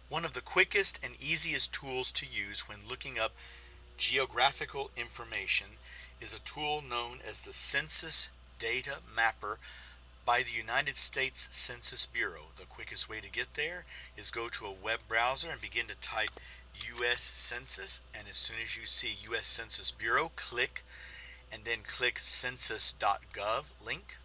One of the quickest and easiest tools to use when looking up geographical information is a tool known as the Census Data Mapper by the United States Census Bureau. The quickest way to get there is go to a web browser and begin to type US Census, and as soon as you see US Census Bureau, click and then click census.gov link.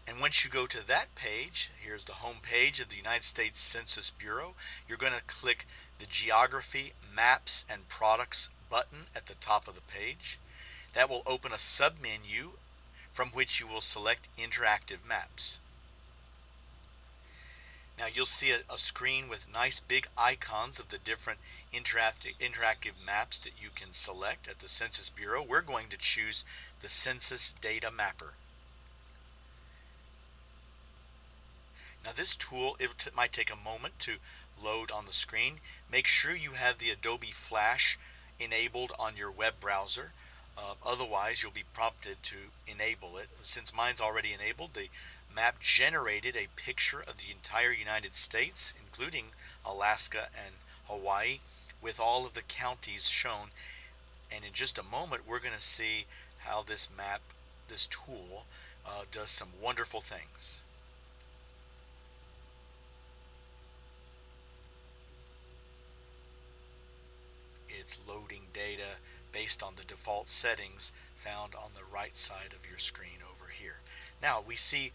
And once you go to that page, here's the home page of the United States Census Bureau, you're going to click the Geography, Maps, and Products button at the top of the page. That will open a sub-menu from which you will select Interactive Maps. Now you'll see a screen with nice big icons of the different interactive maps that you can select at the Census Bureau. We're going to choose the Census Data Mapper. Now this tool, it might take a moment to load on the screen. Make sure you have the Adobe Flash enabled on your web browser. Otherwise, you'll be prompted to enable it. Since mine's already enabled, the map generated a picture of the entire United States, including Alaska and Hawaii, with all of the counties shown. And in just a moment, we're going to see how this map, this tool, does some wonderful things. It's loading data based on the default settings found on the right side of your screen over here. Now we see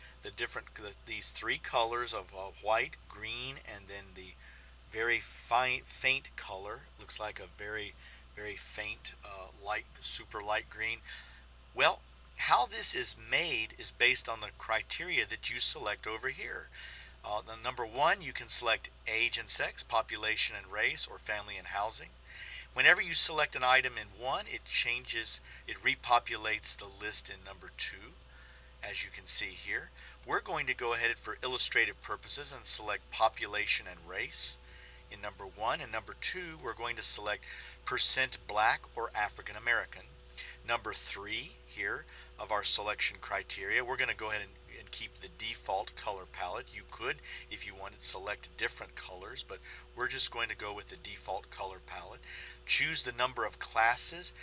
these three colors of white, green, and then the very faint color. Looks like a very faint light, super light green. Well, how this is made is based on the criteria that you select over here. The number one, you can select age and sex, population and race, or family and housing. Whenever you select an item in one, it repopulates the list in number two, as you can see here. We're going to go ahead for illustrative purposes and select population and race in number one. And number two, we're going to select percent black or African American. Number three here of our selection criteria, we're going to go ahead and keep the default color palette. You could, if you wanted, select different colors, but we're just going to go with the default color palette. Choose the number of classes.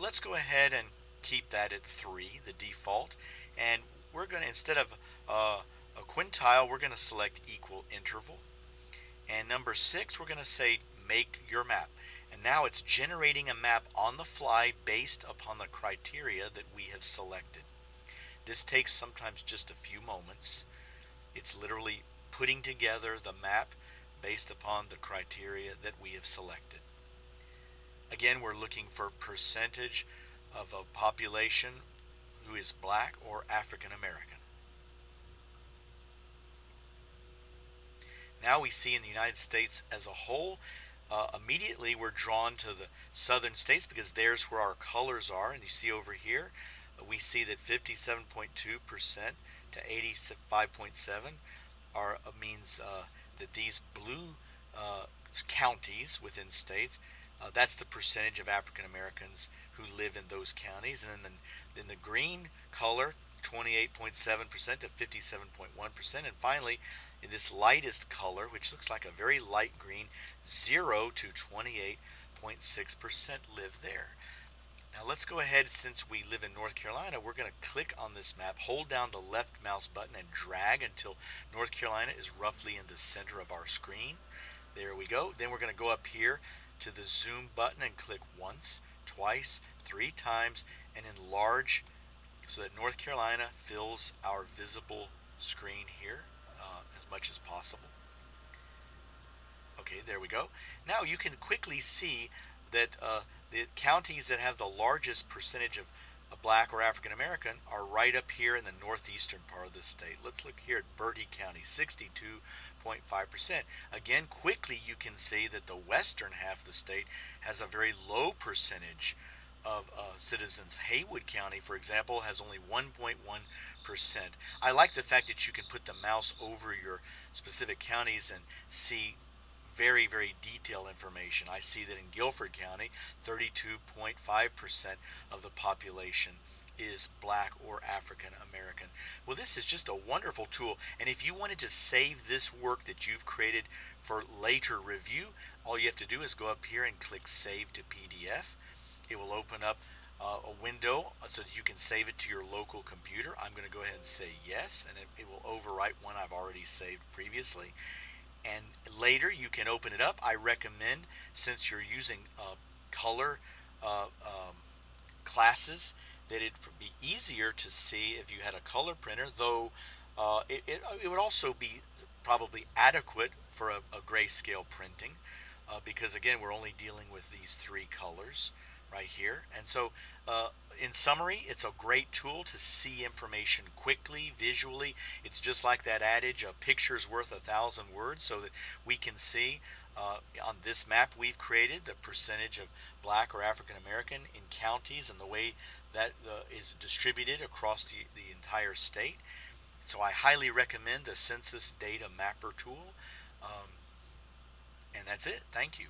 Let's go ahead and keep that at 3, the default. And we're going to, instead of a quintile, we're going to select equal interval. And number 6, we're going to say make your map. And now it's generating a map on the fly based upon the criteria that we have selected. This takes sometimes just a few moments. It's literally putting together the map based upon the criteria that we have selected. Again, we're looking for percentage of a population who is black or African American. Now we see in the United States as a whole, immediately we're drawn to the southern states because there's where our colors are. And you see over here, we see that 57.2% to 85.7 means that these blue counties within states, that's the percentage of African Americans who live in those counties. And then the green color, 28.7% to 57.1%. And finally, in this lightest color, which looks like a very light green, 0 to 28.6% live there. Now let's go ahead, since we live in North Carolina, we're going to click on this map, hold down the left mouse button and drag until North Carolina is roughly in the center of our screen. There we go. Then we're going to go up here to the zoom button and click once, twice, 3 times, and enlarge so that North Carolina fills our visible screen here as much as possible. Okay, there we go. Now you can quickly see that the counties that have the largest percentage of black or African American are right up here in the northeastern part of the state. Let's look here at Bertie County, 62.5%. Again, quickly you can see that the western half of the state has a very low percentage of citizens. Haywood County, for example, has only 1.1%. I like the fact that you can put the mouse over your specific counties and see very detailed information. I see that in Guilford County, 32.5% of the population is black or African American. Well, this is just a wonderful tool, and if you wanted to save this work that you've created for later review, all you have to do is go up here and click Save to PDF. It will open up a window so that you can save it to your local computer. I'm going to go ahead and say yes, and it will overwrite one I've already saved previously. And later you can open it up. I recommend, since you're using color classes, that it would be easier to see if you had a color printer, though it would also be probably adequate for a grayscale printing, because again we're only dealing with these three colors right here. And so in summary, it's a great tool to see information quickly, visually. It's just like that adage, a picture's worth 1,000 words, so that we can see on this map we've created the percentage of black or African American in counties and the way that is distributed across the entire state. So I highly recommend the Census Data Mapper tool. And that's it. Thank you.